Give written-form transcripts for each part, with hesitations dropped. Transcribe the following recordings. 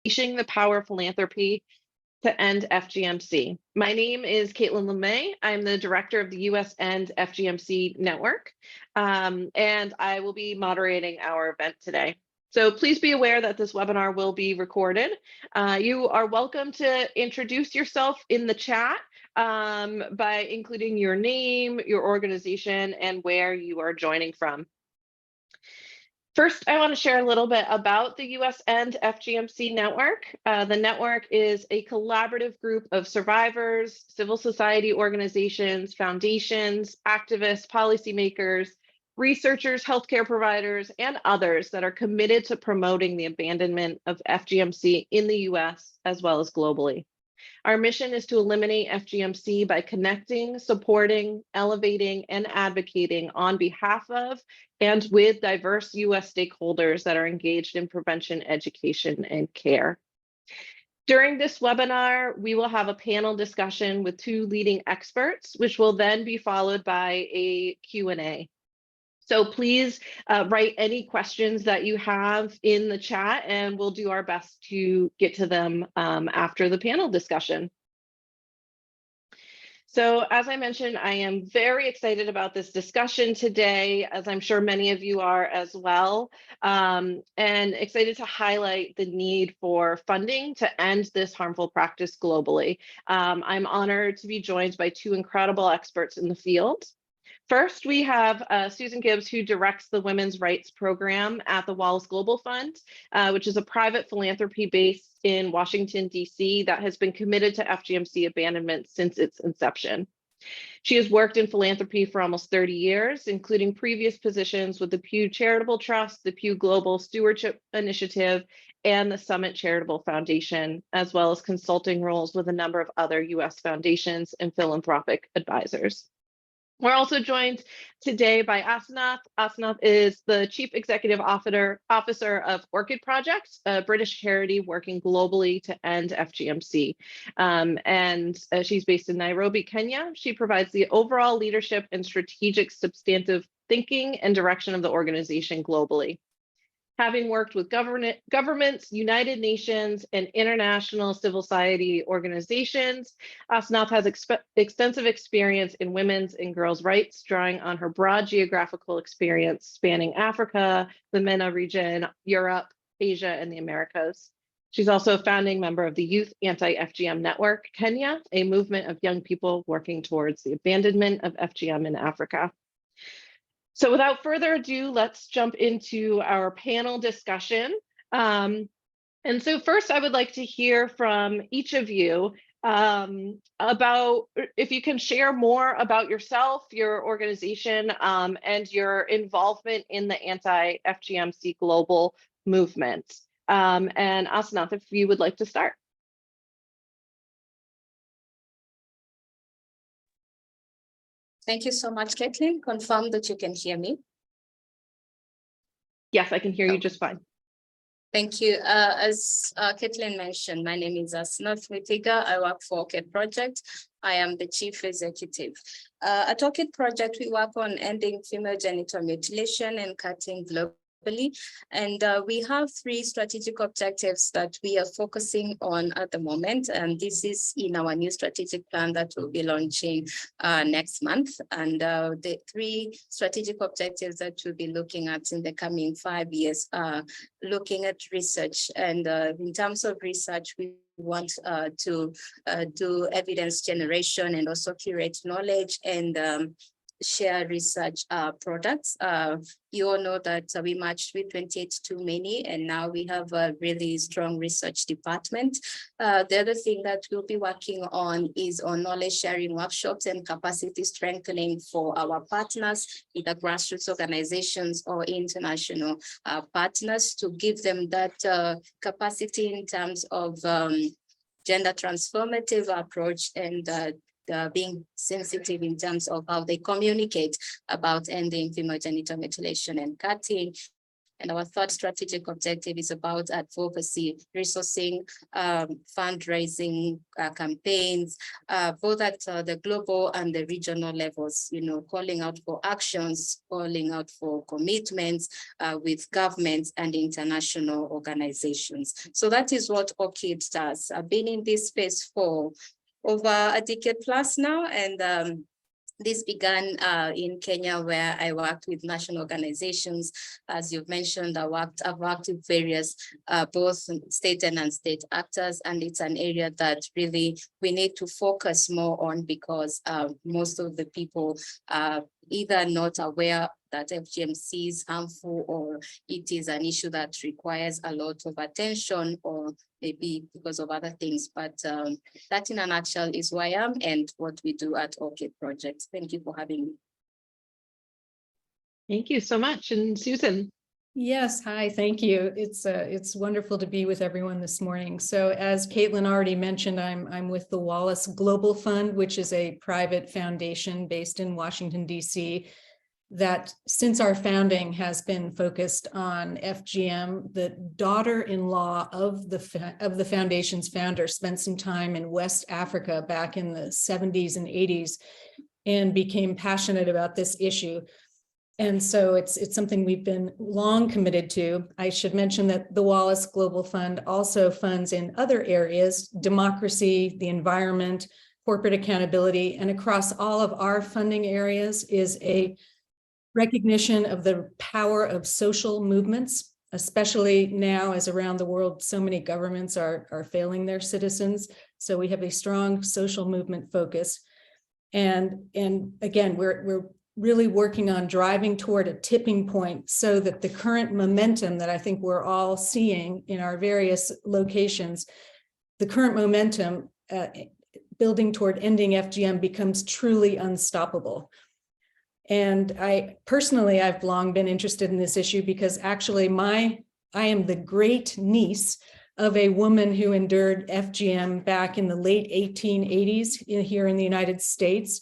Unleashing the Power of Philanthropy to End FGMC. My name is Caitlin LeMay. I'm the director of the US End FGMC Network, and I will be moderating our event today. So please be aware that this webinar will be recorded. You are welcome to introduce yourself in the chat by including your name, your organization, and where you are joining from. First, I want to share a little bit about the US End FGMC Network. The network is a collaborative group of survivors, civil society organizations, foundations, activists, policymakers, researchers, healthcare providers, and others that are committed to promoting the abandonment of FGMC in the US as well as globally. Our mission is to eliminate FGMC by connecting, supporting, elevating, and advocating on behalf of and with diverse US stakeholders that are engaged in prevention, education, and care. During this webinar, we will have a panel discussion with two leading experts, which will then be followed by a Q&A. So please write any questions that you have in the chat, and we'll do our best to get to them after the panel discussion. So as I mentioned, I am very excited about this discussion today, as I'm sure many of you are as well, and excited to highlight the need for funding to end this harmful practice globally. I'm honored to be joined by two incredible experts in the field. First, we have Susan Gibbs, who directs the Women's Rights Program at the Wallace Global Fund, which is a private philanthropy based in Washington, D.C. that has been committed to FGMC abandonment since its inception. She has worked in philanthropy for almost 30 years, including previous positions with the Pew Charitable Trust, the Pew Global Stewardship Initiative, and the Summit Charitable Foundation, as well as consulting roles with a number of other U.S. foundations and philanthropic advisors. We're also joined today by Asenath. Asenath is the Chief Executive Officer of Orchid Project, a British charity working globally to end FGMC. She's based in Nairobi, Kenya. She provides the overall leadership and strategic substantive thinking and direction of the organization globally. Having worked with governments, United Nations, and international civil society organizations, Asenath has extensive experience in women's and girls' rights, drawing on her broad geographical experience spanning Africa, the MENA region, Europe, Asia, and the Americas. She's also a founding member of the Youth Anti-FGM Network, Kenya, a movement of young people working towards the abandonment of FGM in Africa. So without further ado, let's jump into our panel discussion. And so first, I would like to hear from each of you about if you can share more about yourself, your organization, and your involvement in the anti-FGMC global movement. And Asenath, if you would like to start. Thank you so much, Caitlin. Confirm that you can hear me. Yes, I can hear you just fine. Thank you. As Caitlin mentioned, my name is Asenath Mwithigah. I work for Orchid Project. I am the chief executive. At Orchid Project, we work on ending female genital mutilation and cutting globally. And we have three strategic objectives that we are focusing on at the moment. And this is in our new strategic plan that we'll be launching next month. And the three strategic objectives that we'll be looking at in the coming 5 years are looking at research. And in terms of research, we want to do evidence generation and also curate knowledge and share research products. You all know that we matched with 28 too many, and now we have a really strong research department. The other thing that we'll be working on is on knowledge sharing workshops and capacity strengthening for our partners, either grassroots organizations or international partners, to give them that capacity in terms of gender transformative approach and being sensitive in terms of how they communicate about ending female genital mutilation and cutting, And our third strategic objective is about advocacy, resourcing, fundraising campaigns, both at the global and the regional levels, calling out for actions, calling out for commitments with governments and international organizations. So that is what Orchid does. I've been in this space for over a decade plus now, and this began in Kenya, where I worked with national organizations. As you've mentioned, I've worked with various both state and non-state actors, and it's an area that really we need to focus more on, because most of the people are either not aware that FGM is harmful, or it is an issue that requires a lot of attention, or maybe because of other things. But that in a nutshell is who I am and what we do at Orchid Project. Thank you for having me. Thank you so much. And Susan. Yes, hi, thank you. It's wonderful to be with everyone this morning. So as Caitlin already mentioned, I'm with the Wallace Global Fund, which is a private foundation based in Washington, D.C., that since our founding has been focused on FGM. The daughter-in-law of the foundation's founder spent some time in West Africa back in the 70s and 80s and became passionate about this issue. And so it's something we've been long committed to. I should mention that the Wallace Global Fund also funds in other areas: democracy, the environment, corporate accountability, and across all of our funding areas is a recognition of the power of social movements, especially now as around the world so many governments are failing their citizens. So we have a strong social movement focus. And again, we're really working on driving toward a tipping point so that the current momentum that I think we're all seeing in our various locations, the current momentum building toward ending FGM becomes truly unstoppable. And I've long been interested in this issue because actually I am the great niece of a woman who endured FGM back in the late 1880s here in the United States.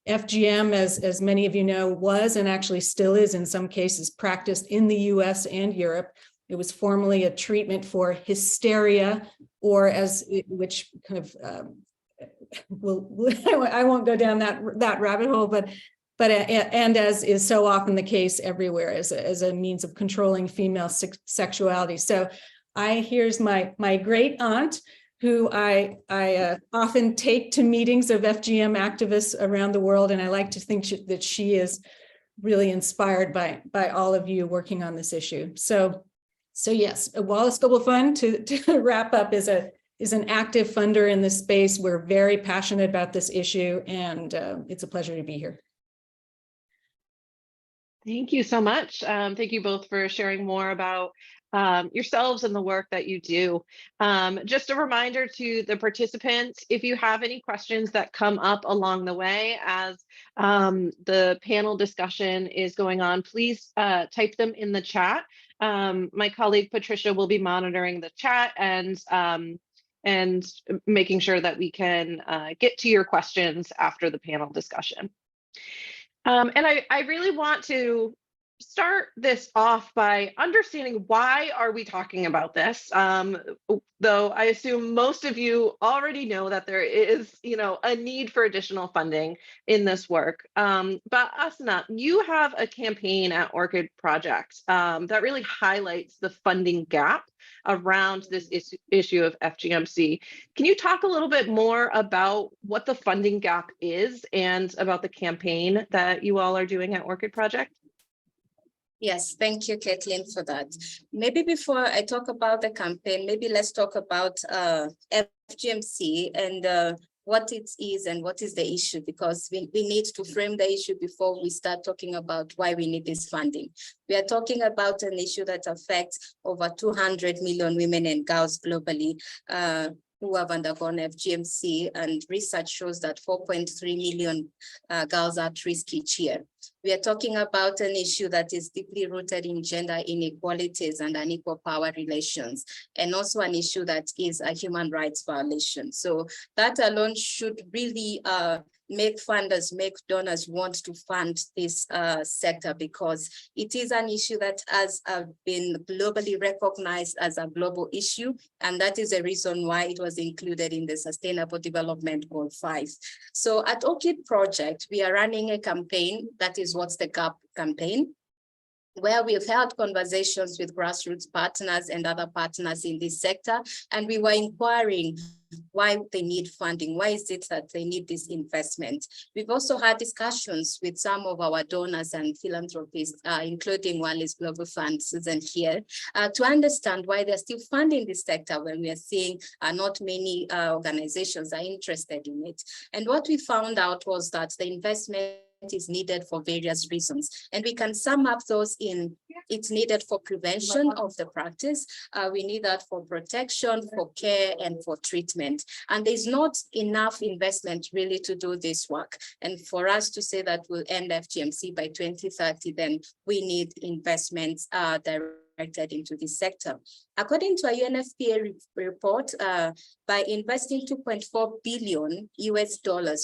FGM, as many of you know, was and actually still is in some cases practiced in the US and Europe. It was formerly a treatment for hysteria, or which kind of, I won't go down that rabbit hole, but as is so often the case everywhere, as a means of controlling female sexuality. So here's my great aunt, who I often take to meetings of FGM activists around the world, and I like to think that she is really inspired by all of you working on this issue. So yes, Wallace Global Fund, to wrap up, is an active funder in this space. We're very passionate about this issue, and it's a pleasure to be here. Thank you so much. Thank you both for sharing more about yourselves and the work that you do. Just a reminder to the participants, if you have any questions that come up along the way as the panel discussion is going on, please type them in the chat. My colleague Patricia will be monitoring the chat and making sure that we can get to your questions after the panel discussion. And I really want to start this off by understanding, why are we talking about this? Though I assume most of you already know that there is, a need for additional funding in this work. But Asenath, you have a campaign at Orchid Project that really highlights the funding gap around this issue of FGMC. Can you talk a little bit more about what the funding gap is and about the campaign that you all are doing at Orchid Project? Yes, thank you, Caitlin, for that. Maybe before I talk about the campaign, maybe let's talk about FGMC and what it is and what is the issue, because we need to frame the issue before we start talking about why we need this funding. We are talking about an issue that affects over 200 million women and girls globally who have undergone FGMC, and research shows that 4.3 million girls are at risk each year. We are talking about an issue that is deeply rooted in gender inequalities and unequal power relations, and also an issue that is a human rights violation. So that alone should really make funders, make donors want to fund this sector, because it is an issue that has been globally recognized as a global issue. And that is the reason why it was included in the Sustainable Development Goal 5. So at Orchid Project, we are running a campaign that is What's the Gap campaign, where we've held conversations with grassroots partners and other partners in this sector. And we were inquiring why they need funding. Why is it that they need this investment? We've also had discussions with some of our donors and philanthropists, including Wallace Global Fund, Susan here, to understand why they're still funding this sector when we are seeing not many organizations are interested in it. And what we found out was that the investment is needed for various reasons. And we can sum up those in: it's needed for prevention of the practice, we need that for protection, for care, and for treatment. And there's not enough investment really to do this work. And for us to say that we'll end FGMC by 2030, then we need investments directed into this sector. According to a UNFPA report, by investing $2.4 billion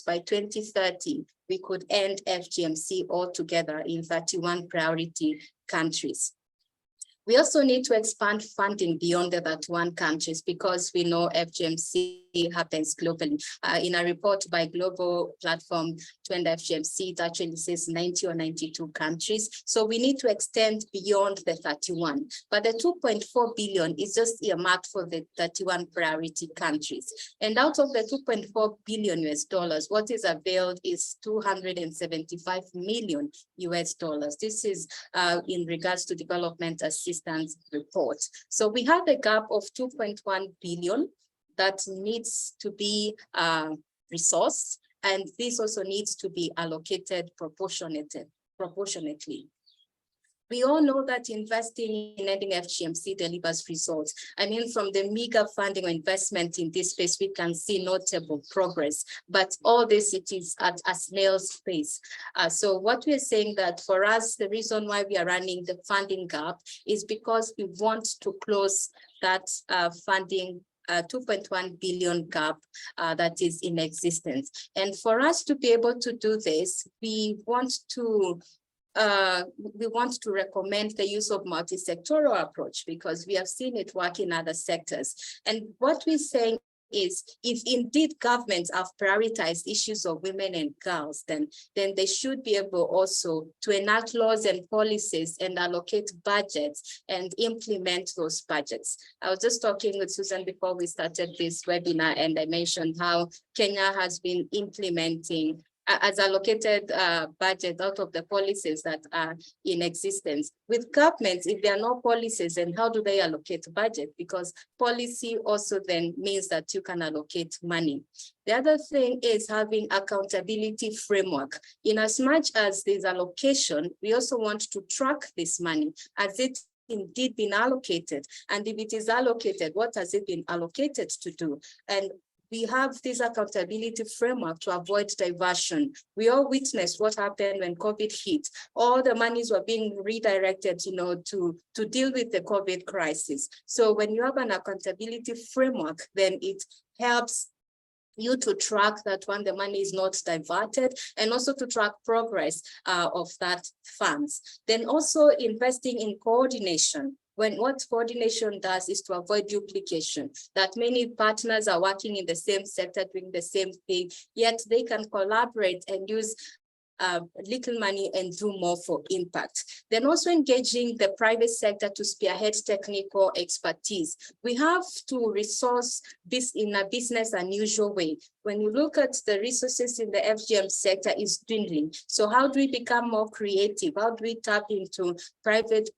by 2030, we could end FGMC altogether in 31 priority countries. We also need to expand funding beyond the 31 countries, because we know FGMC happens globally. In a report by Global Platform to End FGMC, it actually says 90 or 92 countries. So we need to extend beyond the 31. But the 2.4 billion is just earmarked for the 31 priority countries. And out of the $2.4 billion, what is availed is $275 million. This is in regards to development assistance report. So we have a gap of 2.1 billion that needs to be resourced, and this also needs to be allocated proportionately. We all know that investing in ending FGMC delivers results. I mean, from the meager funding or investment in this space, we can see notable progress, but all this, it is at a snail's pace. So what we're saying that for us, the reason why we are running the funding gap is because we want to close that funding 2.1 billion gap that is in existence. And for us to be able to do this, we want to recommend the use of multi-sectoral approach, because we have seen it work in other sectors. And what we're saying is, if indeed governments have prioritized issues of women and girls, then they should be able also to enact laws and policies and allocate budgets and implement those budgets. I was just talking with Susan before we started this webinar, and I mentioned how Kenya has been implementing as allocated budget out of the policies that are in existence. With governments, if there are no policies, then how do they allocate budget? Because policy also then means that you can allocate money. The other thing is having accountability framework. In as much as there's allocation, we also want to track this money. Has it indeed been allocated? And if it is allocated, what has it been allocated to do? And we have this accountability framework to avoid diversion. We all witnessed what happened when COVID hit. All the monies were being redirected, to deal with the COVID crisis. So when you have an accountability framework, then it helps you to track that when the money is not diverted, and also to track progress of that funds. Then also investing in coordination. What coordination does is to avoid duplication, that many partners are working in the same sector, doing the same thing, yet they can collaborate and use little money and do more for impact. Then also engaging the private sector to spearhead technical expertise. We have to resource this in a business unusual way. When you look at the resources in the FGM sector, is dwindling. So how do we become more creative? How do we tap into private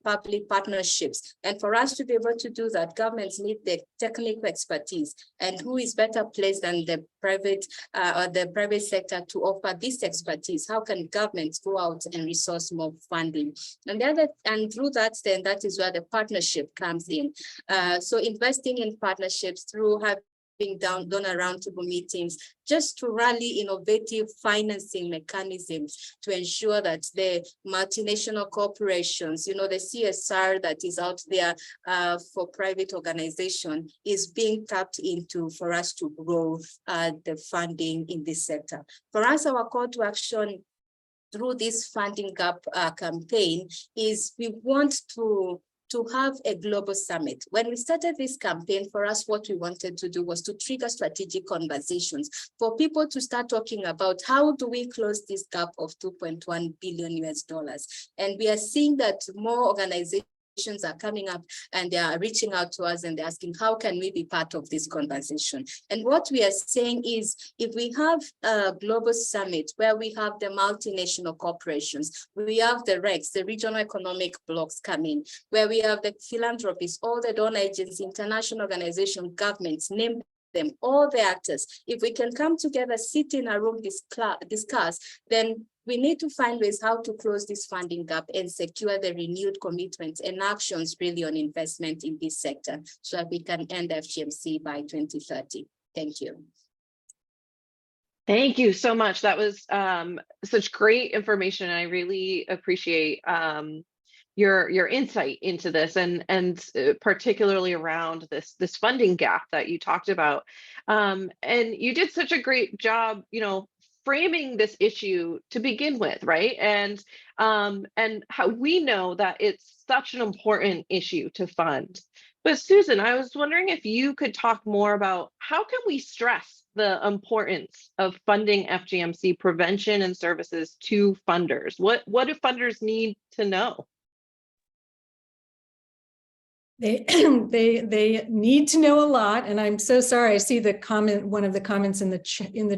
public partnerships? And for us to be able to do that, governments need the technical expertise. And who is better placed than the private sector to offer this expertise? How can governments go out and resource more funding? And through that, then that is where the partnership comes in. So investing in partnerships through having done around table meetings, just to rally innovative financing mechanisms to ensure that the multinational corporations, the CSR that is out there for private organization is being tapped into for us to grow the funding in this sector. For us, our call to action through this funding gap campaign is we want to have a global summit. When we started this campaign, for us, what we wanted to do was to trigger strategic conversations for people to start talking about how do we close this gap of $2.1 billion US. And we are seeing that more organizations are coming up and they are reaching out to us and they're asking, how can we be part of this conversation? And what we are saying is, if we have a global summit where we have the multinational corporations, we have the RECs, the regional economic blocks coming, where we have the philanthropists, all the donor agencies, international organizations, governments, name them, all the actors. If we can come together, sit in a room, discuss, then we need to find ways how to close this funding gap and secure the renewed commitments and actions really on investment in this sector so that we can end FGMC by 2030. Thank you. Thank you so much. That was such great information. I really appreciate your insight into this and particularly around this funding gap that you talked about. And you did such a great job, framing this issue to begin with, right? And how we know that it's such an important issue to fund. But Susan, I was wondering if you could talk more about how can we stress the importance of funding FGMC prevention and services to funders? What do funders need to know? They need to know a lot, and I'm so sorry. I see the comment, one of the comments in the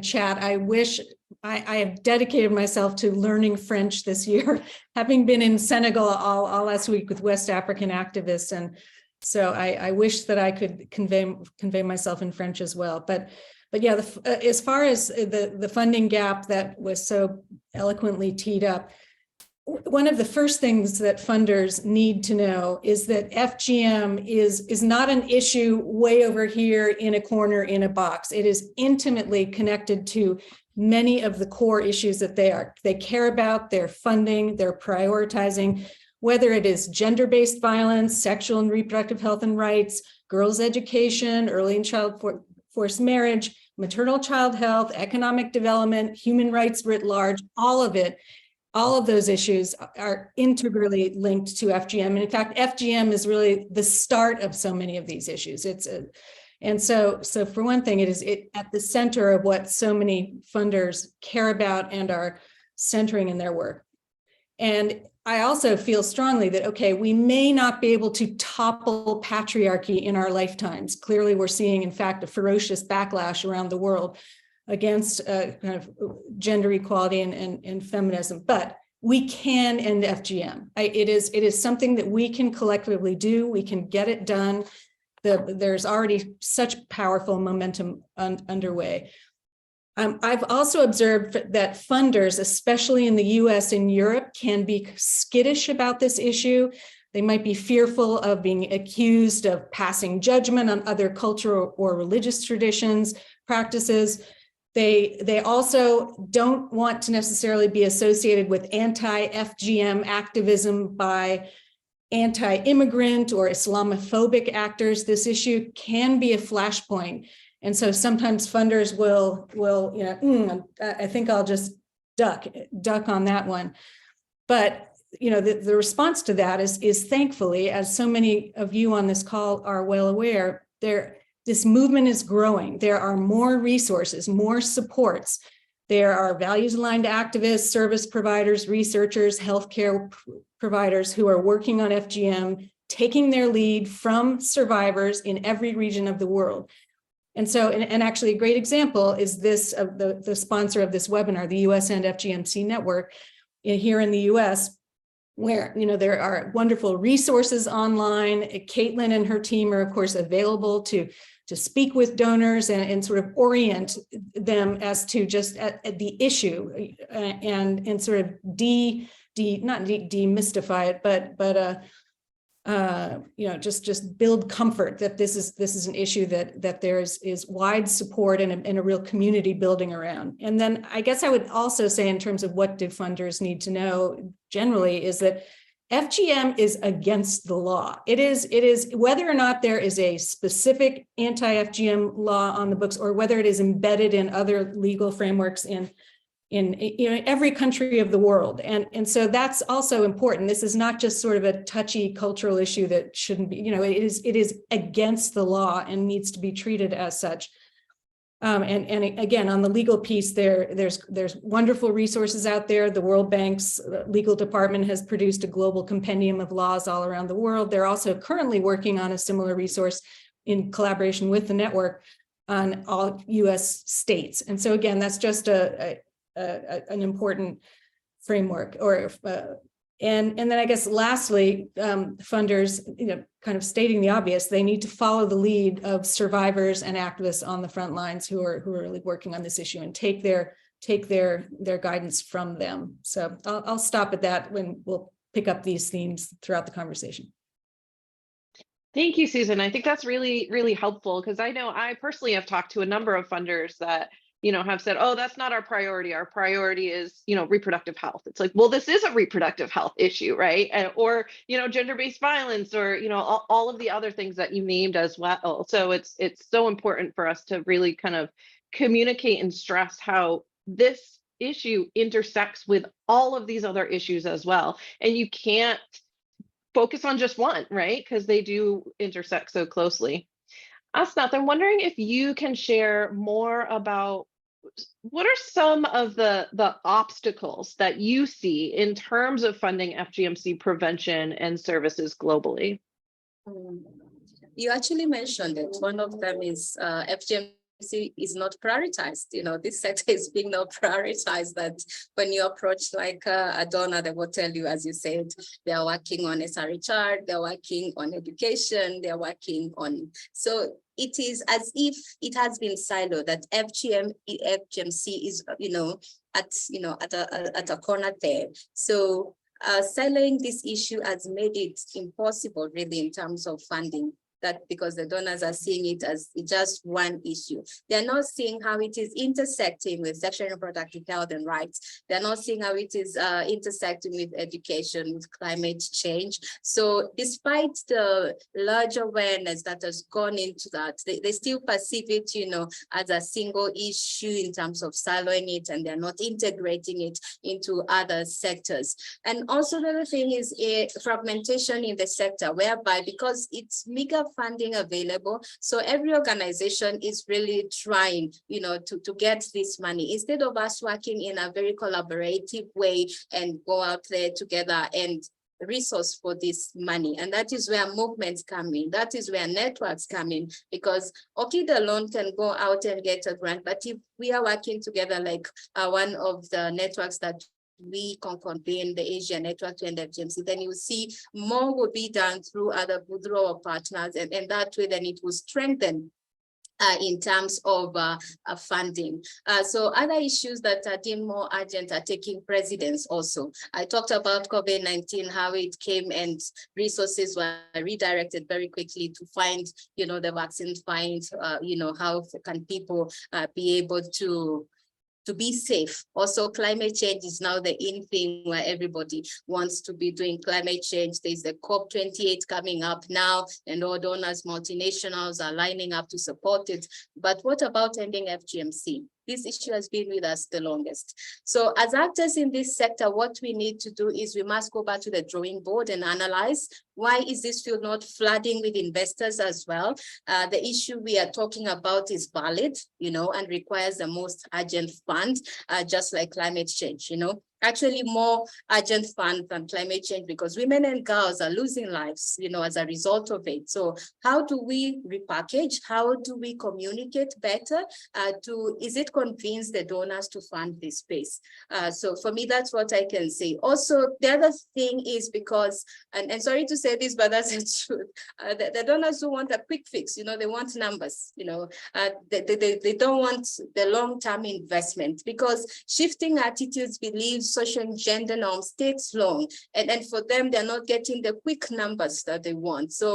chat. I wish I have dedicated myself to learning French this year, having been in Senegal all last week with West African activists, and so I wish that I could convey myself in French as well. But yeah, as far as the funding gap that was so eloquently teed up, one of the first things that funders need to know is that FGM is not an issue way over here in a corner in a box. It is intimately connected to many of the core issues that they care about, their funding, their prioritizing, whether it is gender-based violence, sexual and reproductive health and rights, girls' education, early and child forced marriage, maternal child health, economic development, human rights writ large, all of it. All of those issues are integrally linked to FGM. And in fact, FGM is really the start of so many of these issues. And so for one thing, it is at the center of what so many funders care about and are centering in their work. And I also feel strongly that, okay, we may not be able to topple patriarchy in our lifetimes. Clearly, we're seeing, in fact, a ferocious backlash around the world against kind of gender equality and feminism, but we can end FGM. It is something that we can collectively do. We can get it done. There's already such powerful momentum underway. I've also observed that funders, especially in the US and Europe, can be skittish about this issue. They might be fearful of being accused of passing judgment on other cultural or religious traditions, practices. They also don't want to necessarily be associated with anti-FGM activism by anti-immigrant or Islamophobic actors. This issue can be a flashpoint. And so sometimes funders will I think I'll just duck on that one. But the response to that is thankfully, as so many of you on this call are well aware, this movement is growing. There are more resources, more supports. There are values-aligned activists, service providers, researchers, healthcare providers who are working on FGM, taking their lead from survivors in every region of the world. And so, and actually a great example is this, of the sponsor of this webinar, the US End FGMC Network here in the US, where there are wonderful resources online. Caitlin and her team are, of course, available to speak with donors and sort of orient them as to just at the issue and sort of not demystify it, but just build comfort that this is an issue that there is wide support and a real community building around. And then I guess I would also say, in terms of what do funders need to know generally, is that FGM is against the law. It is whether or not there is a specific anti-FGM law on the books, or whether it is embedded in other legal frameworks in every country of the world. And so that's also important. This is not just sort of a touchy cultural issue that shouldn't be, it is against the law and needs to be treated as such. And again, on the legal piece, there's wonderful resources out there. The World Bank's legal department has produced a global compendium of laws all around the world. They're also currently working on a similar resource in collaboration with the network on all US states. And so again, that's just an important framework. And then I guess lastly, funders, kind of stating the obvious, they need to follow the lead of survivors and activists on the front lines who are really working on this issue, and take their guidance from them. So I'll stop at that, when we'll pick up these themes throughout the conversation. Thank you, Susan. I think that's really, really helpful, because I know I personally have talked to a number of funders that have said, oh, that's not our priority. Our priority is, reproductive health. It's like, well, this is a reproductive health issue, right? Or, gender-based violence, or, all of the other things that you named as well. So it's so important for us to really kind of communicate and stress how this issue intersects with all of these other issues as well. And you can't focus on just one, right? Because they do intersect so closely. Asenath, I'm wondering if you can share more about what are some of the obstacles that you see in terms of funding FGMC prevention and services globally? You actually mentioned it. One of them is FGMC is not prioritized. This sector is being not prioritized. That when you approach like a donor, they will tell you, as you said, they are working on SRHR, they're working on education, they're working on, so it is as if it has been siloed, that FGMC is, at a corner there. So siloing this issue has made it impossible, really, in terms of funding. That because the donors are seeing it as just one issue. They're not seeing how it is intersecting with sexual and reproductive health and rights. They're not seeing how it is intersecting with education, with climate change. So despite the large awareness that has gone into that, they still perceive it, as a single issue in terms of siloing it, and they're not integrating it into other sectors. And also the other thing is a fragmentation in the sector, whereby because it's meager funding available, so every organization is really trying, to get this money, instead of us working in a very collaborative way and go out there together and resource for this money. And that is where movements come in. That is where networks come in, because Orchid alone can go out and get a grant, but if we are working together, like one of the networks that we can convene, the Asia Network to End FGMC, then you see more will be done through our partners, and that way then it will strengthen in terms of funding. So other issues that are deemed more urgent are taking precedence also. I talked about COVID-19, how it came and resources were redirected very quickly to find, the vaccine, find, how can people be able to be safe. Also, climate change is now the in thing where everybody wants to be doing climate change. There's the COP28 coming up now, and all donors, multinationals are lining up to support it. But what about ending FGMC? This issue has been with us the longest. So as actors in this sector, what we need to do is we must go back to the drawing board and analyze, why is this field not flooding with investors as well? The issue we are talking about is valid, and requires the most urgent fund, just like climate change, actually more urgent fund than climate change, because women and girls are losing lives, as a result of it. So how do we repackage? How do we communicate better? Is it convince the donors to fund this space? So for me, that's what I can say. Also, the other thing is because, and sorry to say this, but that's the truth. The donors who want a quick fix, they want numbers, they don't want the long-term investment, because shifting attitudes, beliefs, social and gender norms takes long. And for them, they're not getting the quick numbers that they want. So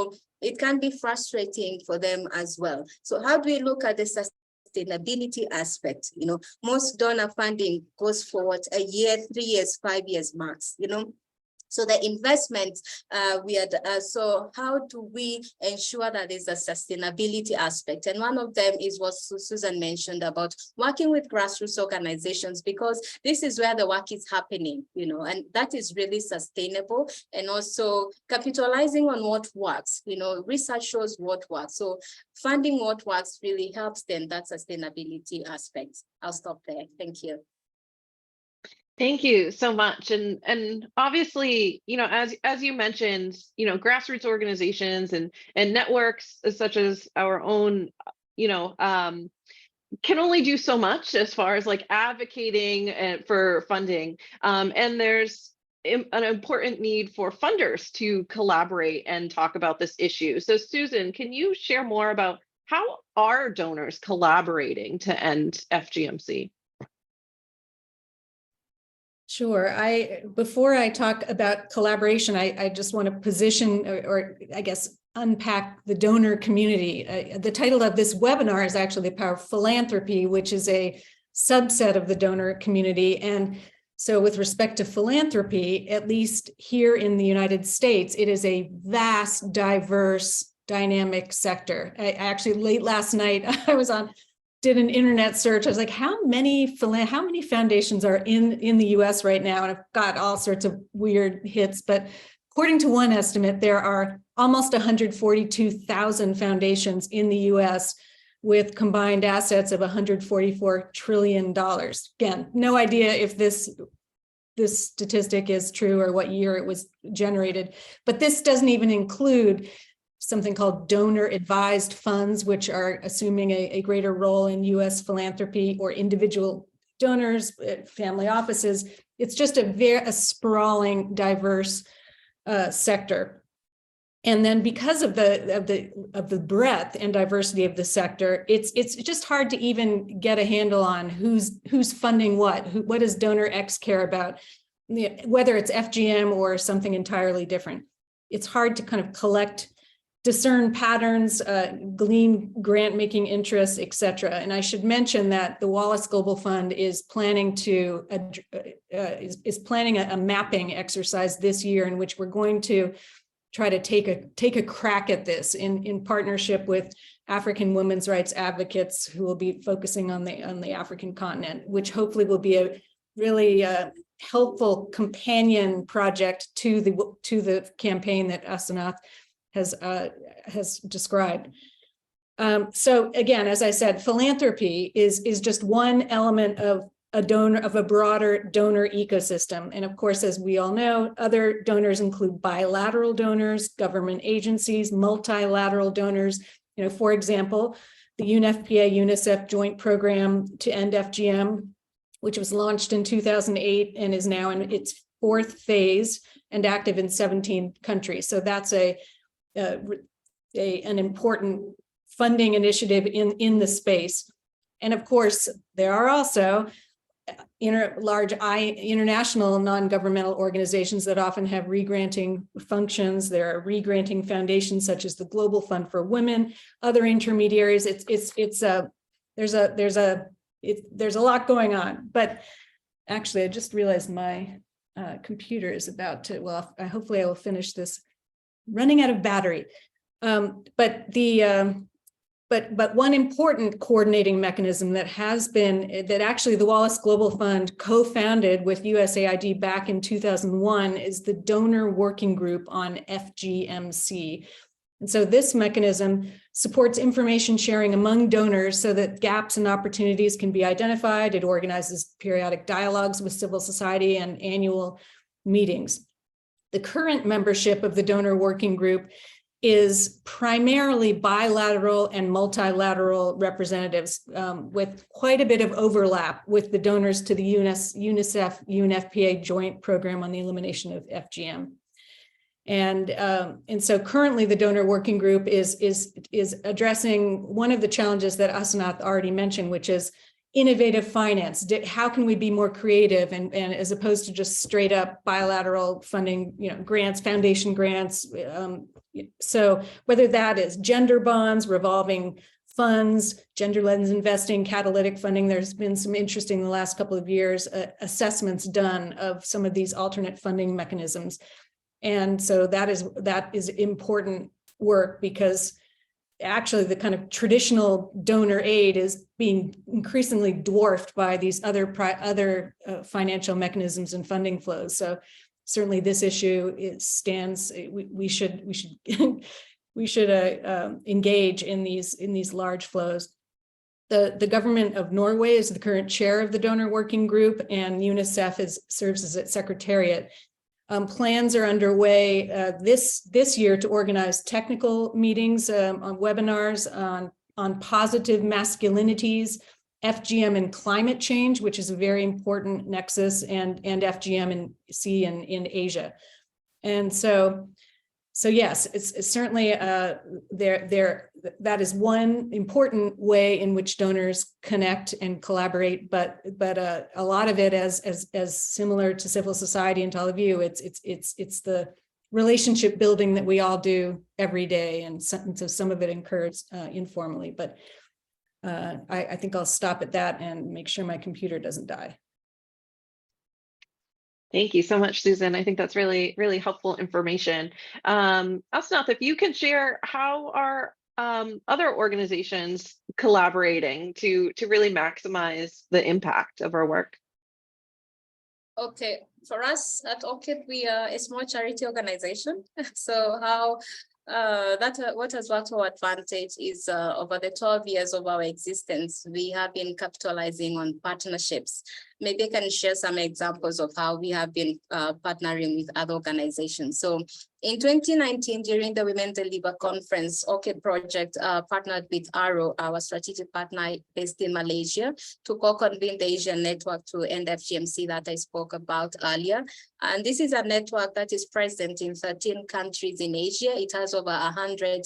it can be frustrating for them as well. So how do we look at the sustainability aspect? You know, most donor funding goes for a year, 3 years, 5 years max, you know. So the investment, so how do we ensure that there's a sustainability aspect? And one of them is what Susan mentioned about working with grassroots organizations, because this is where the work is happening, you know, and that is really sustainable. And also capitalizing on what works, you know, research shows what works. So funding what works really helps then that sustainability aspect. I'll stop there. Thank you. Thank you so much. And obviously, you know, as you mentioned, you know, grassroots organizations and networks such as our own, you know, can only do so much as far as like advocating for funding. And there's an important need for funders to collaborate and talk about this issue. So Susan, can you share more about how are donors collaborating to end FGMC? Sure. Before I talk about collaboration, I just want to position or I guess unpack the donor community. The title of this webinar is actually The Power of Philanthropy, which is a subset of the donor community. And so with respect to philanthropy, at least here in the United States, it is a vast, diverse, dynamic sector. I actually late last night, I did an internet search. I was like, how many foundations are in the US right now? And I've got all sorts of weird hits, but according to one estimate, there are almost 142,000 foundations in the US with combined assets of $144 trillion. Again, no idea if this statistic is true or what year it was generated, but this doesn't even include something called donor advised funds, which are assuming a greater role in US philanthropy, or individual donors, family offices. It's just a sprawling, diverse sector. And then because of the breadth and diversity of the sector, it's just hard to even get a handle on who's funding what does donor X care about, whether it's FGM or something entirely different. It's hard to kind of discern patterns, glean grant-making interests, et cetera. And I should mention that the Wallace Global Fund is planning a mapping exercise this year in which we're going to try to take a crack at this in partnership with African women's rights advocates who will be focusing on the African continent, which hopefully will be a really helpful companion project to the campaign that Asenath has described. So again, as I said, philanthropy is just one element of a broader donor ecosystem. And of course, as we all know, other donors include bilateral donors, government agencies, multilateral donors. You know, for example, the UNFPA-UNICEF joint program to end FGM, which was launched in 2008 and is now in its 4th phase and active in 17 countries. So that's an important funding initiative in the space. And of course, there are also large international non-governmental organizations that often have regranting functions. There are regranting foundations such as the Global Fund for Women, other intermediaries. There's a lot going on. But actually, I just realized my computer is about to, well, hopefully I will finish this, running out of battery. But one important coordinating mechanism that actually the Wallace Global Fund co-founded with USAID back in 2001 is the Donor Working Group on FGMC. And so this mechanism supports information sharing among donors so that gaps and opportunities can be identified. It organizes periodic dialogues with civil society and annual meetings. The current membership of the Donor Working Group is primarily bilateral and multilateral representatives, with quite a bit of overlap with the donors to the UNICEF UNFPA joint program on the elimination of FGM. And so currently the Donor Working Group is addressing one of the challenges that Asenath already mentioned, which is innovative finance? How can we be more creative and as opposed to just straight up bilateral funding, grants, foundation grants. So whether that is gender bonds, revolving funds, gender lens investing, catalytic funding, there's been some interesting in the last couple of years assessments done of some of these alternate funding mechanisms. And so that is important work, because actually the kind of traditional donor aid is being increasingly dwarfed by these other financial mechanisms and funding flows. So certainly this issue stands. We should engage in these large flows. The government of Norway is the current chair of the donor working group, and UNICEF serves as its secretariat. Plans are underway this year to organize technical meetings on webinars on positive masculinities, FGM and climate change, which is a very important nexus, and FGM and in Asia. And so yes, it's certainly that is one important way in which donors connect and collaborate. But a lot of it, as similar to civil society and to all of you, it's the relationship building that we all do every day, and so some of it occurs informally. But I think I'll stop at that and make sure my computer doesn't die. Thank you so much, Susan. I think that's really, really helpful information. Asenath, if you can share, how are other organizations collaborating to really maximize the impact of our work? Okay, for us at Orchid, we are a small charity organization. So how what has worked to our advantage is over the 12 years of our existence, we have been capitalizing on partnerships. Maybe I can share some examples of how we have been partnering with other organizations. So in 2019, during the Women Deliver Conference, Orchid Project partnered with ARO, our strategic partner based in Malaysia, to co-convene the Asian network to end FGMC that I spoke about earlier. And this is a network that is present in 13 countries in Asia. It has over 100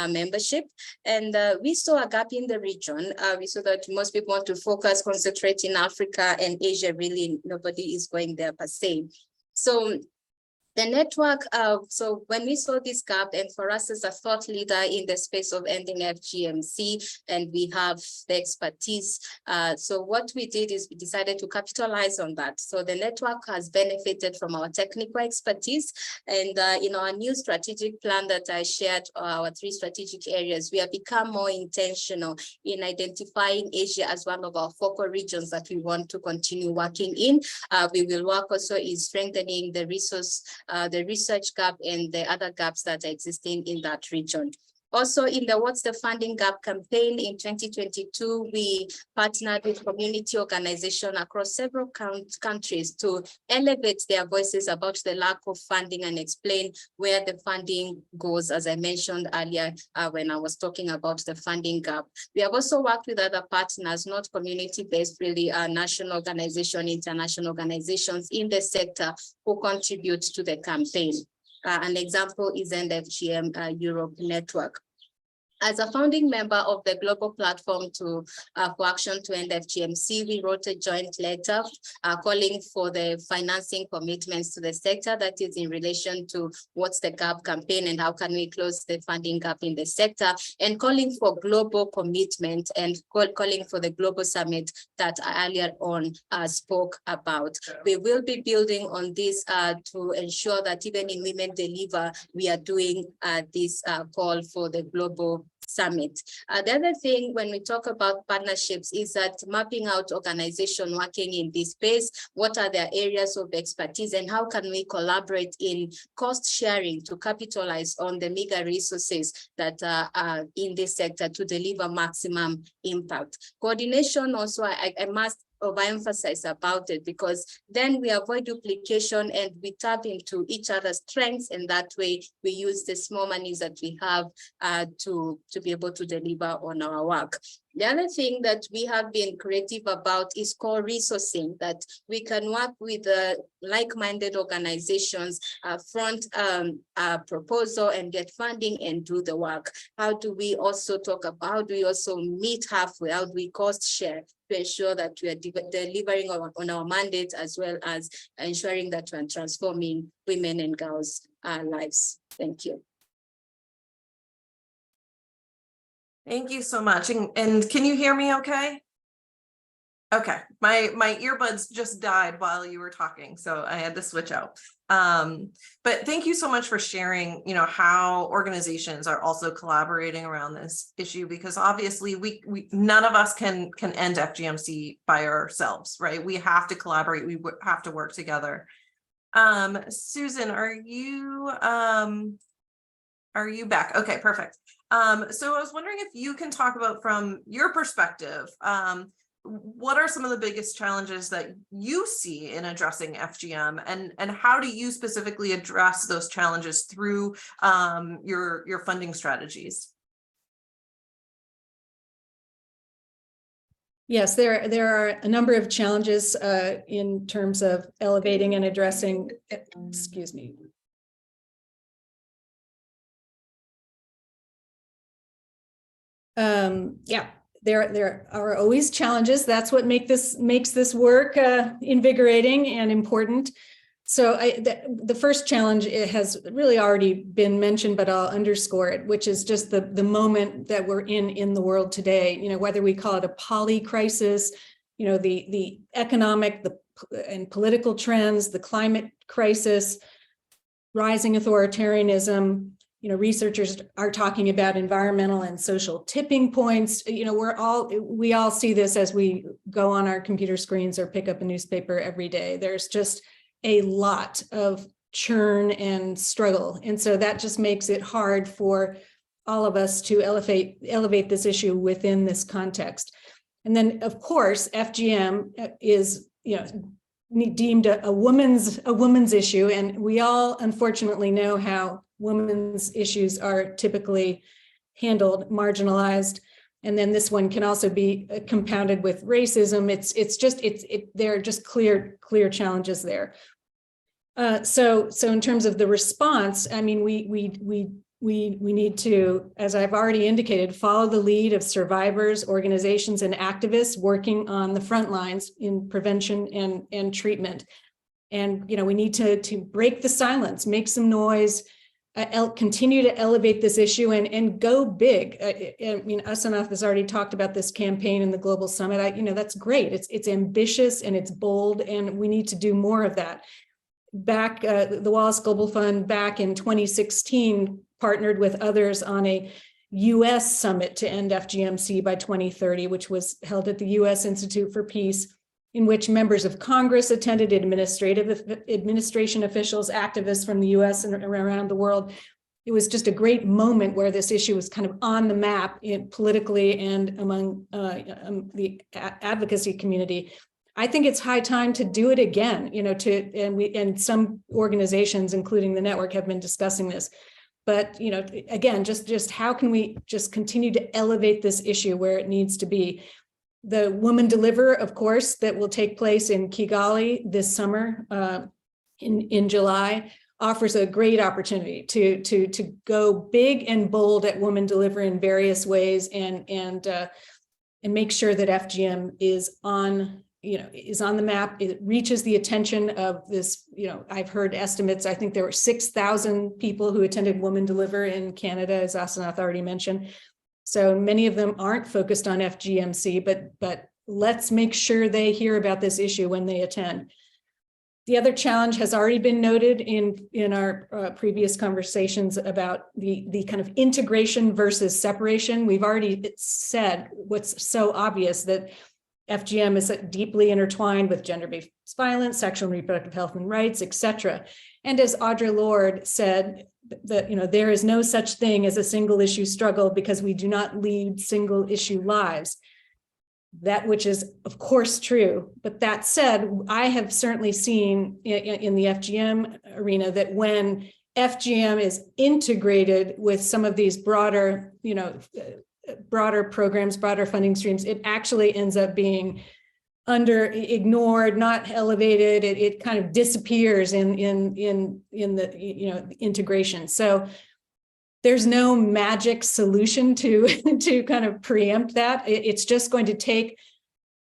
membership. And we saw a gap in the region. We saw that most people want to concentrate in Africa and Asia. Really, nobody is going there per se. So the network, so when we saw this gap, and for us as a thought leader in the space of ending FGMC, and we have the expertise, so what we did is we decided to capitalize on that. So the network has benefited from our technical expertise, and in our new strategic plan that I shared, our 3 strategic areas, we have become more intentional in identifying Asia as one of our focal regions that we want to continue working in. We will work also in strengthening the research gap and the other gaps that are existing in that region. Also, in the What's the Funding Gap campaign in 2022, we partnered with community organizations across several countries to elevate their voices about the lack of funding and explain where the funding goes, as I mentioned earlier when I was talking about the funding gap. We have also worked with other partners, not community-based, really national organizations, international organizations in the sector who contribute to the campaign. An example is the FGM Europe Network. As a founding member of the global platform for action to end FGMC, we wrote a joint letter calling for the financing commitments to the sector that is in relation to What's the Gap campaign and how can we close the funding gap in the sector, and calling for global commitment and calling for the global summit that I earlier on spoke about. We will be building on this to ensure that even in Women Deliver, we are doing this call for the global summit. The other thing when we talk about partnerships is that mapping out organizations working in this space, what are their areas of expertise and how can we collaborate in cost sharing to capitalize on the meager resources that are in this sector to deliver maximum impact. Coordination also, I must overemphasize about it, because then we avoid duplication and we tap into each other's strengths, and that way we use the small monies that we have to be able to deliver on our work. The other thing that we have been creative about is co-resourcing, that we can work with like-minded organizations, front a proposal and get funding and do the work. How do we also meet halfway? How do we cost share to ensure that we are delivering on our mandate, as well as ensuring that we're transforming women and girls' lives? Thank you. Thank you so much. And can you hear me okay? Okay, my earbuds just died while you were talking, so I had to switch out. But thank you so much for sharing, how organizations are also collaborating around this issue, because obviously we none of us can end FGMC by ourselves, right? We have to collaborate, we have to work together. Susan, are you back? Okay, perfect. So I was wondering if you can talk about, from your perspective, what are some of the biggest challenges that you see in addressing FGM, and how do you specifically address those challenges through your funding strategies? Yes, there are a number of challenges in terms of elevating and addressing, excuse me. Yeah, there are always challenges. That's what makes this work invigorating and important. So the first challenge, it has really already been mentioned, but I'll underscore it, which is just the moment that we're in the world today. Whether we call it a poly crisis, the economic and political trends, the climate crisis, rising authoritarianism. Researchers are talking about environmental and social tipping points. We all see this as we go on our computer screens or pick up a newspaper every day. There's just a lot of churn and struggle. And so that just makes it hard for all of us to elevate this issue within this context. And then, of course, FGM is, deemed a woman's issue. And we all unfortunately know how women's issues are typically handled, marginalized. And then this one can also be compounded with racism. There are just clear challenges there. So in terms of the response, I mean, we need to, as I've already indicated, follow the lead of survivors, organizations, and activists working on the front lines in prevention and treatment. And we need to break the silence, make some noise, continue to elevate this issue and go big. I mean, Asenath has already talked about this campaign in the Global Summit. That's great. It's ambitious and it's bold, and we need to do more of that. The Wallace Global Fund back in 2016 partnered with others on a U.S. summit to end FGMC by 2030, which was held at the U.S. Institute for Peace, in which members of Congress attended, administration officials, activists from the US and around the world. It was just a great moment where this issue was kind of on the map politically and among the advocacy community. I think it's high time to do it again, and some organizations, including the network, have been discussing this. But, again, just how can we just continue to elevate this issue where it needs to be? The Woman Deliver, of course, that will take place in Kigali this summer in July, offers a great opportunity to go big and bold at Woman Deliver in various ways and make sure that FGM is on the map. It reaches the attention of this. I've heard estimates. I think there were 6,000 people who attended Woman Deliver in Canada, as Asenath already mentioned. So many of them aren't focused on FGMC, but let's make sure they hear about this issue when they attend. The other challenge has already been noted in our previous conversations about the kind of integration versus separation. We've already said what's so obvious, that FGM is deeply intertwined with gender-based violence, sexual and reproductive health and rights, etc. And as Audre Lorde said, that there is no such thing as a single issue struggle because we do not lead single issue lives. That which is of course true, but that said, I have certainly seen in the FGM arena that when FGM is integrated with some of these broader broader programs, broader funding streams, it actually ends up being ignored, not elevated. It kind of disappears in the integration. So there's no magic solution to kind of preempt that. It's just going to take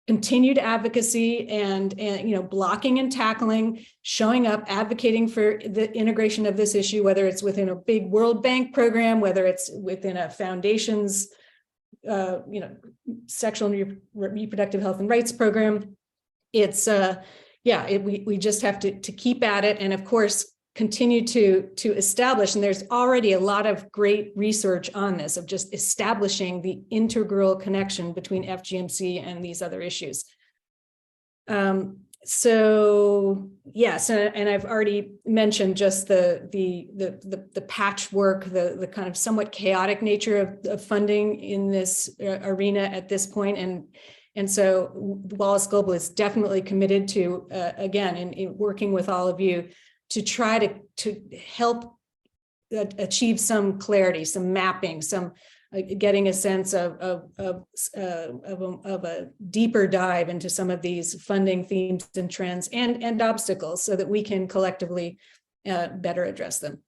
continued advocacy and blocking and tackling, showing up, advocating for the integration of this issue, whether it's within a big World Bank program, whether it's within a foundation's sexual and reproductive health and rights program. It's we just have to keep at it, and of course continue to establish, and there's already a lot of great research on this, of just establishing the integral connection between FGMC and these other issues. So yes, and I've already mentioned just the patchwork, the kind of somewhat chaotic nature of funding in this arena at this point, and so Wallace Global is definitely committed to again in working with all of you to try to help achieve some clarity, some mapping, some getting a sense of a deeper dive into some of these funding themes and trends and obstacles, so that we can collectively better address them.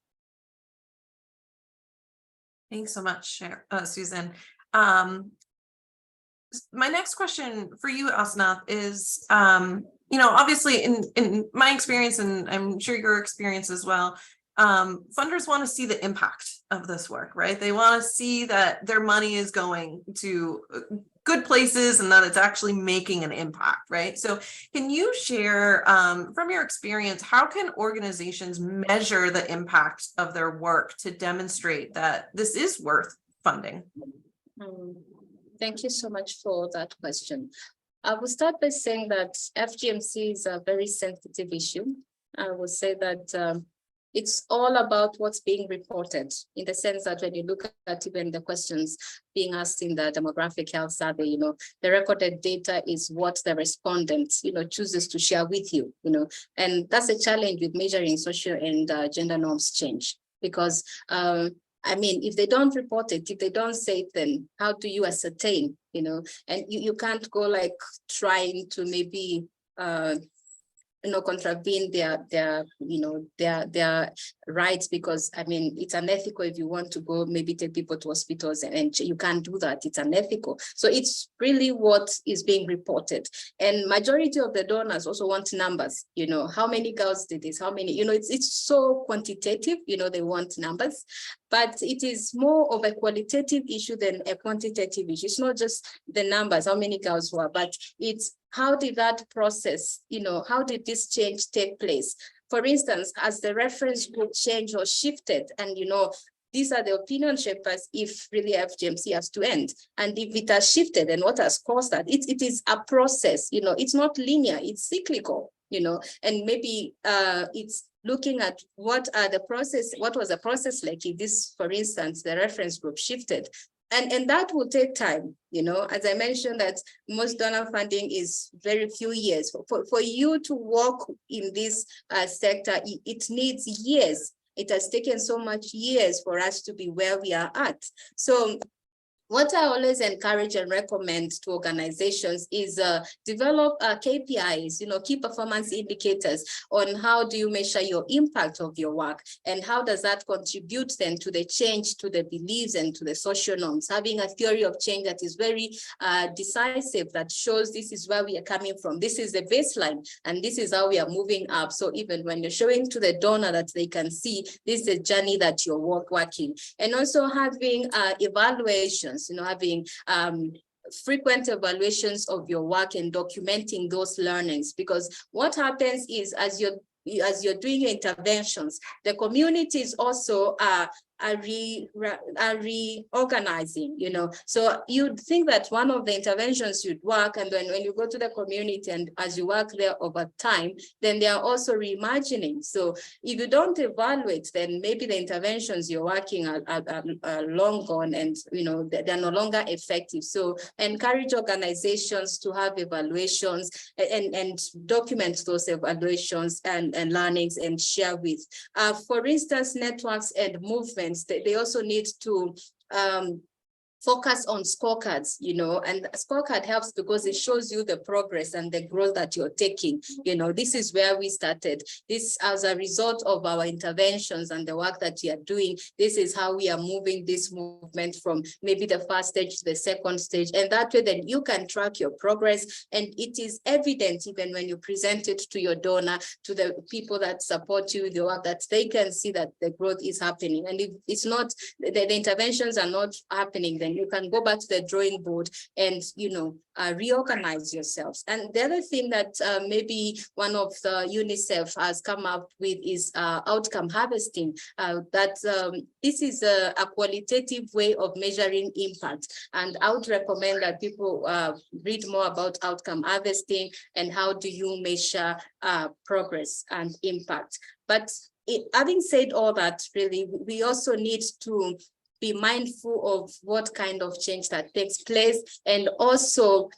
Thanks so much, Susan. My next question for you, Asenath, is obviously in my experience, and I'm sure your experience as well, funders want to see the impact of this work, right? They want to see that their money is going to good places and that it's actually making an impact, right? So can you share from your experience, how can organizations measure the impact of their work to demonstrate that this is worth funding? Thank you so much for that question. I will start by saying that FGMC is a very sensitive issue. I will say that it's all about what's being reported, in the sense that when you look at even the questions being asked in the demographic health survey, the recorded data is what the respondent, chooses to share with you, and that's a challenge with measuring social and gender norms change, because if they don't report it, if they don't say it, then how do you ascertain, and you can't go like trying to maybe, contravene their rights, because it's unethical if you want to go maybe take people to hospitals and you can't do that. It's unethical. So it's really what is being reported, and majority of the donors also want numbers. How many girls did this? How many? It's so quantitative. They want numbers, but it is more of a qualitative issue than a quantitative issue. It's not just the numbers, how many girls were, but it's how did that process, how did this change take place? For instance, as the reference group changed or shifted, and these are the opinion shapers if really FGMC has to end. And if it has shifted, and what has caused that? It is a process, it's not linear, it's cyclical, and maybe it's looking at what was the process like if this, for instance, the reference group shifted. And that will take time, as I mentioned, that most donor funding is very few years. For you to work in this sector, it needs years. It has taken so much years for us to be where we are at. So what I always encourage and recommend to organizations is develop KPIs, key performance indicators on how do you measure your impact of your work, and how does that contribute then to the change, to the beliefs and to the social norms. Having a theory of change that is very decisive, that shows this is where we are coming from, this is the baseline, and this is how we are moving up. So even when you're showing to the donor that they can see this is the journey that you're working, and also having evaluations. Having frequent evaluations of your work and documenting those learnings, because what happens is as you're doing your interventions, the communities also are reorganizing, So you'd think that one of the interventions should work, and then when you go to the community and as you work there over time, then they are also reimagining. So if you don't evaluate, then maybe the interventions you're working are long gone, and they're no longer effective. So encourage organizations to have evaluations and document those evaluations and learnings and share with, for instance, networks and movements. They also need to focus on scorecards, you know, and the scorecard helps because it shows you the progress and the growth that you're taking. You know, this is where we started. This as a result of our interventions and the work that we are doing. This is how we are moving this movement from maybe the first stage to the second stage. And that way then you can track your progress, and it is evident even when you present it to your donor, to the people that support you, the work, that they can see that the growth is happening. And if it's not, the interventions are not happening, then you can go back to the drawing board and, you know, reorganize yourselves. And the other thing that maybe one of the UNICEF has come up with is outcome harvesting. This is a qualitative way of measuring impact. And I would recommend that people read more about outcome harvesting and how do you measure progress and impact. But having said all that, really, we also need to be mindful of what kind of change that takes place, and also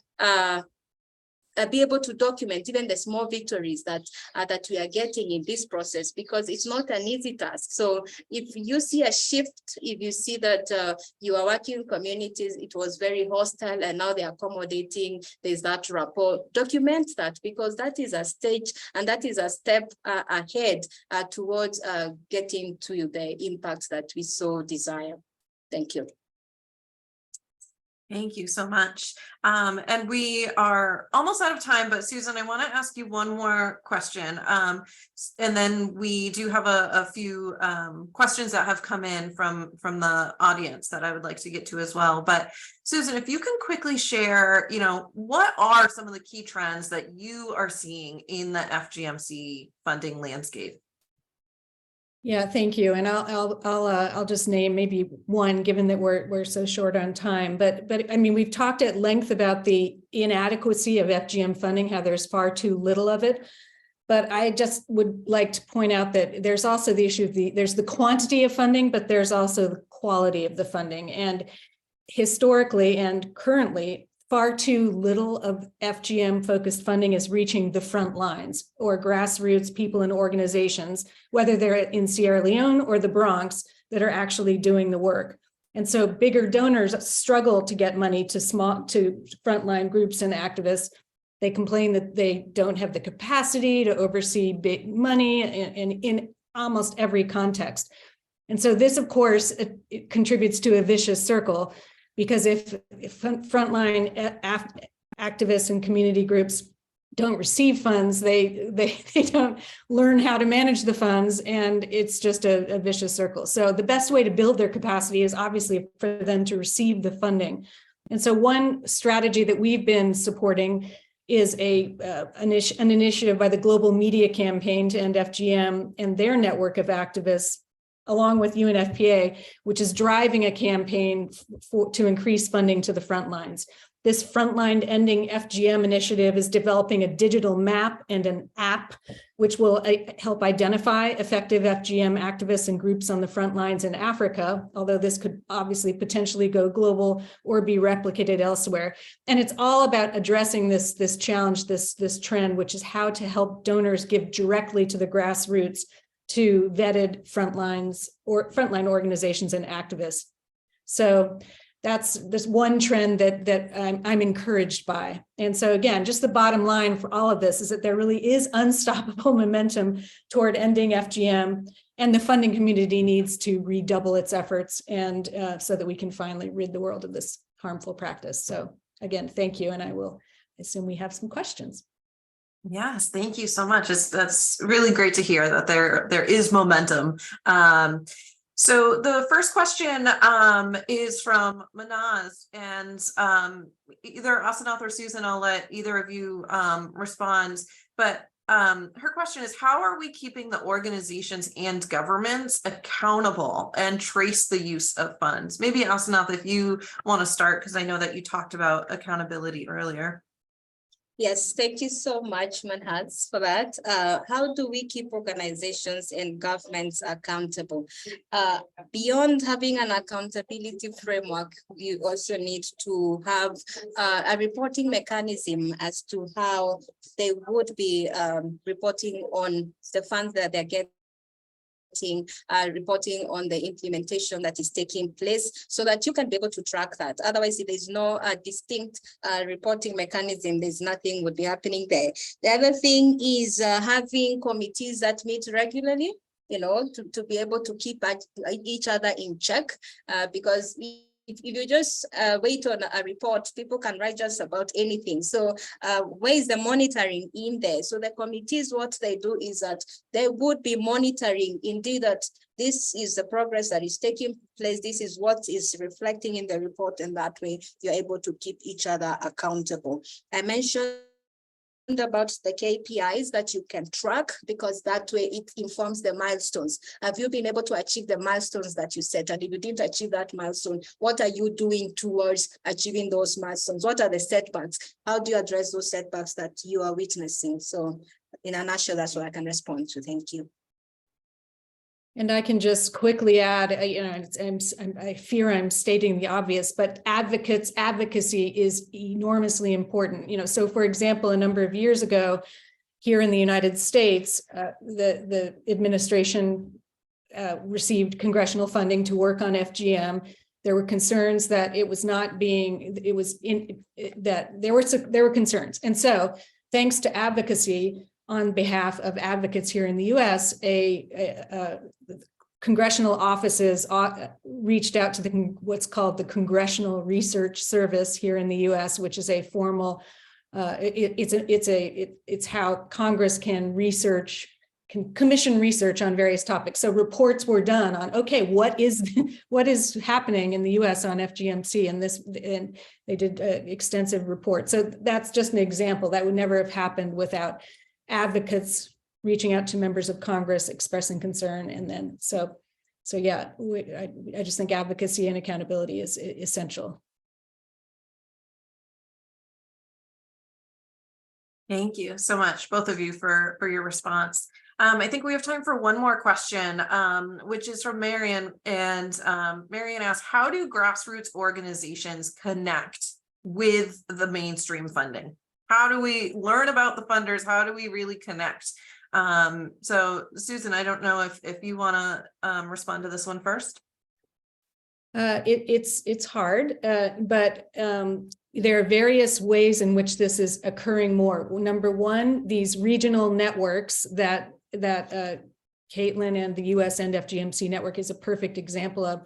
be able to document even the small victories that that we are getting in this process, because it's not an easy task. So if you see a shift, if you see that you are working in communities, it was very hostile and now they're accommodating, there's that rapport, document that, because that is a stage and that is a step ahead towards getting to the impact that we so desire. Thank you. Thank you so much. And we are almost out of time, but Susan, I want to ask you one more question. And then we do have a few questions that have come in from the audience that I would like to get to as well. But Susan, if you can quickly share, you know, what are some of the key trends that you are seeing in the FGMC funding landscape? Yeah, thank you. And I'll just name maybe one, given that we're so short on time. But I mean, we've talked at length about the inadequacy of FGM funding, how there's far too little of it. But I just would like to point out that there's also the issue of there's the quantity of funding, but there's also the quality of the funding. And historically and currently, far too little of FGM focused funding is reaching the front lines or grassroots people and organizations, whether they're in Sierra Leone or the Bronx, that are actually doing the work. And so bigger donors struggle to get money to frontline groups and activists. They complain that they don't have the capacity to oversee big money in almost every context. And so this, of course, it contributes to a vicious circle. Because if frontline activists and community groups don't receive funds, they don't learn how to manage the funds, and it's just a vicious circle. So the best way to build their capacity is obviously for them to receive the funding. And so one strategy that we've been supporting is an initiative by the Global Media Campaign to End FGM and their network of activists, along with UNFPA, which is driving a campaign to increase funding to the front lines. This Frontline Ending FGM initiative is developing a digital map and an app, which will help identify effective FGM activists and groups on the front lines in Africa, although this could obviously potentially go global or be replicated elsewhere. And it's all about addressing this challenge, this trend, which is how to help donors give directly to the grassroots, to vetted frontline organizations and activists. So that's one trend that I'm encouraged by. And so again, just the bottom line for all of this is that there really is unstoppable momentum toward ending FGM, and the funding community needs to redouble its efforts, and so that we can finally rid the world of this harmful practice. So again, thank you, and I will assume we have some questions. Yes, thank you so much. That's really great to hear that there is momentum. So the first question is from Manaz, and either Asenath or Susan, I'll let either of you respond. But her question is, how are we keeping the organizations and governments accountable and trace the use of funds? Maybe Asenath, if you want to start, because I know that you talked about accountability earlier. Yes, thank you so much, Manhaz, for that. How do we keep organizations and governments accountable? Beyond having an accountability framework, we also need to have a reporting mechanism as to how they would be reporting on the funds that they're getting reporting on the implementation that is taking place so that you can be able to track that. Otherwise, if there's no distinct reporting mechanism, there's nothing would be happening there. The other thing is having committees that meet regularly, you know, to be able to keep each other in check, because if you just wait on a report, people can write just about anything. So where is the monitoring in there? So the committees, what they do is that they would be monitoring indeed that this is the progress that is taking place. This is what is reflecting in the report, and that way you're able to keep each other accountable. I mentioned about the KPIs that you can track, because that way it informs the milestones. Have you been able to achieve the milestones that you set? And if you didn't achieve that milestone, what are you doing towards achieving those milestones? What are the setbacks? How do you address those setbacks that you are witnessing? So in a nutshell, that's what I can respond to. Thank you. And I can just quickly add, you know, I fear I'm stating the obvious, but advocacy is enormously important. You know, so for example, a number of years ago, here in the United States, the administration received congressional funding to work on FGM. There were concerns that it was not being, that there were concerns. And so thanks to advocacy on behalf of advocates here in the US, congressional offices reached out to what's called the Congressional Research Service here in the US, which is a formal, it's how Congress can commission research on various topics. So reports were done on, okay, what is happening in the US on FGMC, and they did extensive reports. So that's just an example that would never have happened without advocates reaching out to members of Congress, expressing concern. And then, so yeah, I just think advocacy and accountability is essential. Thank you so much, both of you, for your response. I think we have time for one more question, which is from Marion. And Marion asks, how do grassroots organizations connect with the mainstream funding? How do we learn about the funders? How do we really connect? So Susan, I don't know if you want to respond to this one first. It's hard, but there are various ways in which this is occurring more. Number one, these regional networks that Caitlin and the US End FGMC network is a perfect example of,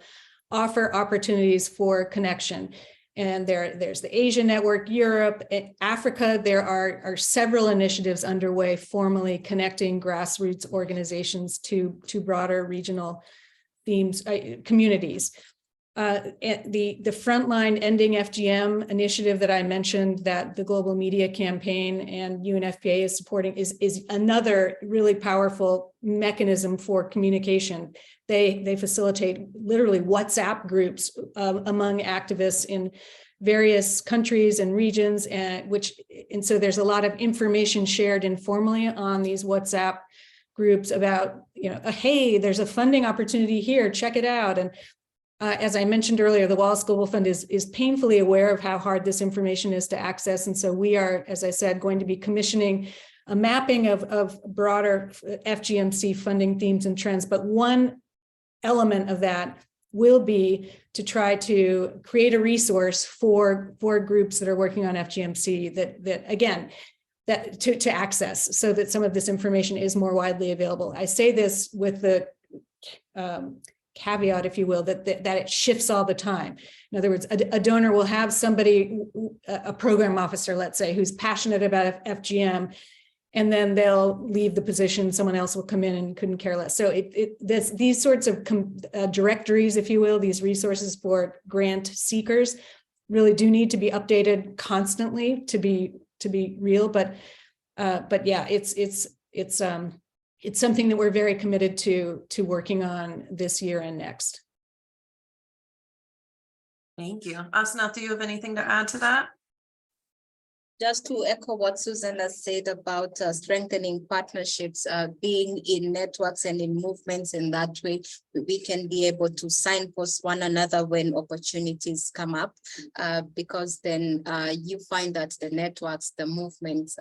offer opportunities for connection. And there's the Asia network, Europe, Africa. There are several initiatives underway formally connecting grassroots organizations to broader regional themes, communities. The Frontline Ending FGM initiative that I mentioned, that the Global Media Campaign and UNFPA is supporting, is another really powerful mechanism for communication. They facilitate literally WhatsApp groups among activists in various countries and regions, and so there's a lot of information shared informally on these WhatsApp groups about, you know, hey, there's a funding opportunity here, check it out. And as I mentioned earlier, the Wallace Global Fund is painfully aware of how hard this information is to access. And so we are, as I said, going to be commissioning a mapping of broader FGMC funding themes and trends. But one element of that will be to try to create a resource for groups that are working on FGMC that to access, so that some of this information is more widely available. I say this with the caveat, if you will, that it shifts all the time. In other words, a donor will have somebody, a program officer, let's say, who's passionate about FGM, and then they'll leave the position, someone else will come in and couldn't care less. So these sorts of directories, if you will, these resources for grant seekers really do need to be updated constantly to be real. But yeah, it's something that we're very committed to working on this year and next. Thank you. Asenath, do you have anything to add to that? Just to echo what Susan has said about strengthening partnerships, being in networks and in movements in that way, we can be able to signpost one another when opportunities come up, because then you find that the networks, the movements,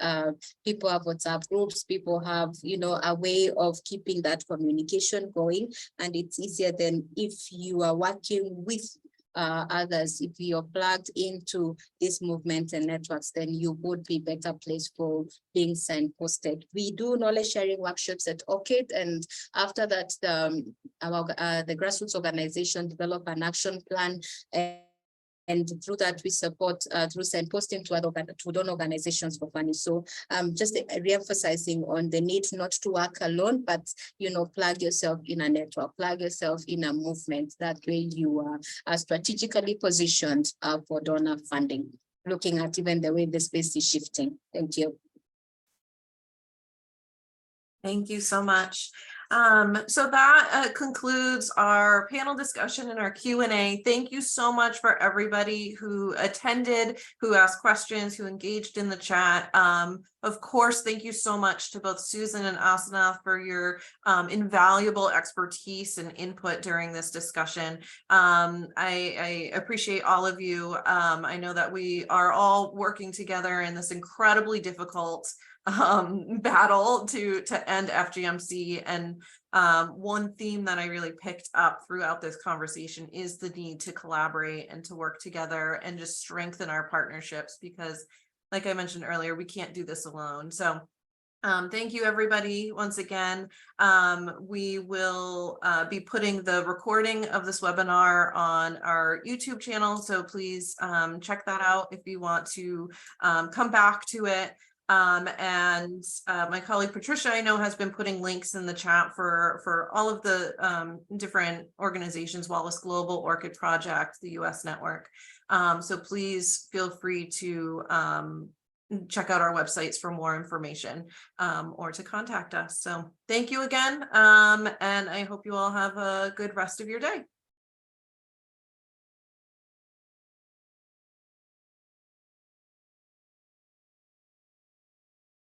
people have WhatsApp groups, people have, a way of keeping that communication going. And it's easier than if you are working with others. If you're plugged into this movement and networks, then you would be better placed for being signposted. We do knowledge sharing workshops at Orchid, and after that, the grassroots organization develop an action plan, and through that we support through signposting to donor organizations for funding. So just re-emphasizing on the need not to work alone, but plug yourself in a network, plug yourself in a movement. That way you are strategically positioned for donor funding, looking at even the way the space is shifting. Thank you. Thank you so much. So that concludes our panel discussion and our Q&A. Thank you so much for everybody who attended, who asked questions, who engaged in the chat. Of course, thank you so much to both Susan and Asenath for your invaluable expertise and input during this discussion. I appreciate all of you. I know that we are all working together in this incredibly difficult battle to end FGMC, and one theme that I really picked up throughout this conversation is the need to collaborate and to work together and just strengthen our partnerships, because like I mentioned earlier, we can't do this alone. So thank you everybody once again. We will be putting the recording of this webinar on our YouTube channel, so please check that out if you want to come back to it. And my colleague Patricia, I know, has been putting links in the chat for all of the different organizations, Wallace Global, Orchid Project, the US network. So please feel free to check out our websites for more information or to contact us. So thank you again. And I hope you all have a good rest of your day.